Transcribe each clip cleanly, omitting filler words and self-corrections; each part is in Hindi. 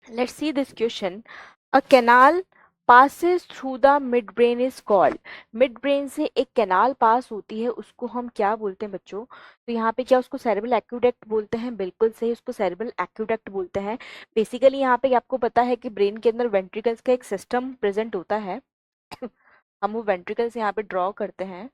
Let's see this question. A canal passes through the midbrain is called. Mid से एक कैनाल पास होती है, उसको हम क्या बोलते हैं बच्चों? तो यहाँ पे क्या उसको सेरेब्रल एक्वेडक्ट बोलते हैं? बिल्कुल सही, उसको सेरेब्रल एक्वेडक्ट बोलते हैं। बेसिकली यहाँ पे आपको पता है कि ब्रेन के अंदर वेंट्रिकल्स का एक सिस्टम प्रेजेंट होता है। हम वो वेंट्रिकल्स यहाँ पे ड्रॉ करते हैं।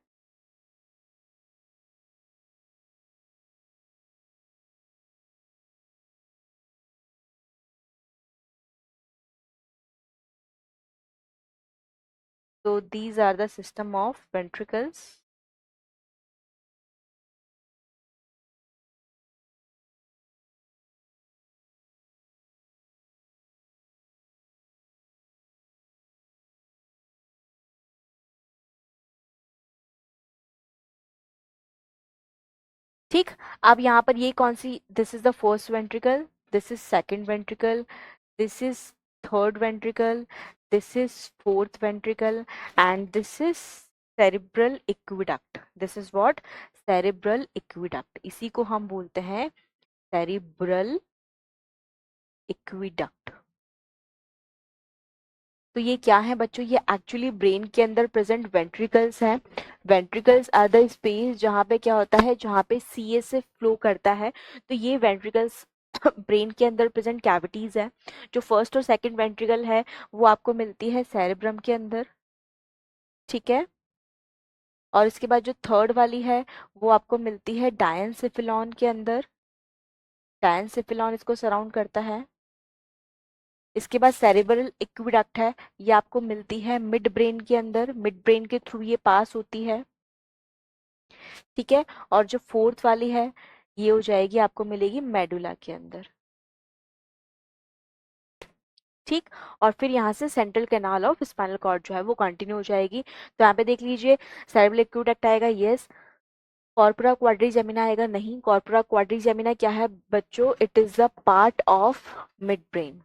So these are the system of ventricles. ठीक, अब यहाँ पर ये कौन सी, this is the first ventricle, this is second ventricle, this is third ventricle, this is fourth ventricle, and this is cerebral aqueduct. This is what? Cerebral aqueduct. इसी को हम बोलते हैं सेरिब्रल एक्विडक्ट। तो ये क्या है बच्चों? ये एक्चुअली ब्रेन के अंदर प्रेजेंट वेंट्रिकल्स हैं। वेंट्रिकल्स आर द स्पेस जहाँ पे क्या होता है, जहाँ पे सीएसएफ फ्लो करता है। तो ये वेंट्रिकल्स ब्रेन के अंदर प्रेजेंट कैविटीज है। जो फर्स्ट और सेकंड वेंट्रिकल है वो आपको मिलती है सेरेब्रम के अंदर, ठीक है। और इसके बाद जो थर्ड वाली है वो आपको मिलती है डायनसेफिलॉन के अंदर। डायनसेफिलॉन इसको सराउंड करता है। इसके बाद सेरेब्रल एक्विडक्ट है, ये आपको मिलती है मिड ब्रेन के अंदर, मिड ब्रेन के थ्रू ये पास होती है, ठीक है। और जो फोर्थ वाली है ये हो जाएगी, आपको मिलेगी मेडुला के अंदर, ठीक। और फिर यहाँ से central canal of spinal cord जो है वो कंटिन्यू हो जाएगी। तो यहाँ पे देख लीजिए, सेरेब्रल एक्विडक्ट आएगा, यस। कॉर्पोरा क्वाड्रिजेमिना आएगा, नहीं। कॉर्पोरा क्वाड्रिजेमिना क्या है बच्चों? It is the part of mid brain,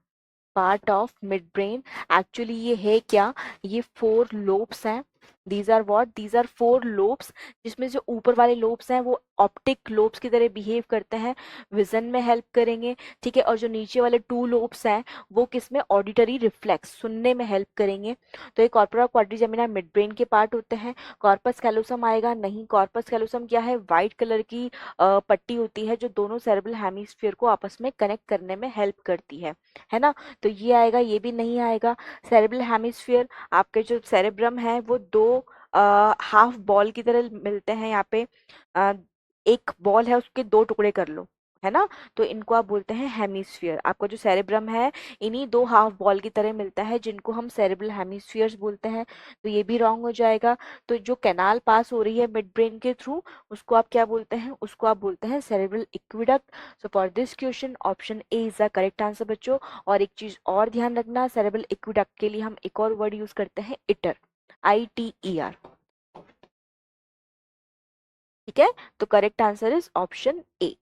part of mid brain. Actually ये है क्या? ये 4 लोब्स हैं। These are what? These are 4 lobes, जिसमें जो ऊपर वाले लोब्स हैं वो ऑप्टिक लोब्स की तरह बिहेव करते हैं, विजन में हेल्प करेंगे, ठीक है। और जो नीचे वाले 2 लोब्स हैं वो किसमें? ऑडिटरी रिफ्लेक्स, सुनने में हेल्प करेंगे। तो ये कॉर्पोरा क्वाड्रिजेमिना मिड ब्रेन के पार्ट होते हैं। कॉर्पस कैलोसम आएगा, नहीं। कॉर्पस कैलोसम क्या है? व्हाइट कलर की पट्टी होती है जो दोनों सेरेब्रल हेमिस्फीयर को आपस में कनेक्ट करने में हेल्प करती है ना। तो ये आएगा, ये भी नहीं आएगा। सेरेब्रल हेमिस्फीयर, आपके जो सेरेब्रम है वो 2 हाफ बॉल की तरह मिलते हैं यहाँ पे। अ, एक बॉल है, उसके 2 टुकड़े कर लो, है ना। तो इनको आप बोलते हैं हेमिस्फीयर। आपका जो सेरेब्रम है इन्हीं 2 हाफ बॉल की तरह मिलता है, जिनको हम सेरेब्रल हेमिस्फीयर्स बोलते हैं। तो ये भी रॉन्ग हो जाएगा। तो जो कैनाल पास हो रही है मिड ब्रेन के थ्रू, उसको आप क्या बोलते हैं? उसको आप बोलते हैं cerebral aqueduct. So for this question option A is the correct answer बच्चों। और एक चीज और ध्यान रखना, सेरेब्रल एक्विडक्ट के लिए हम एक और वर्ड यूज करते हैं, इटर, ITER, ठीक है। तो correct answer is option A.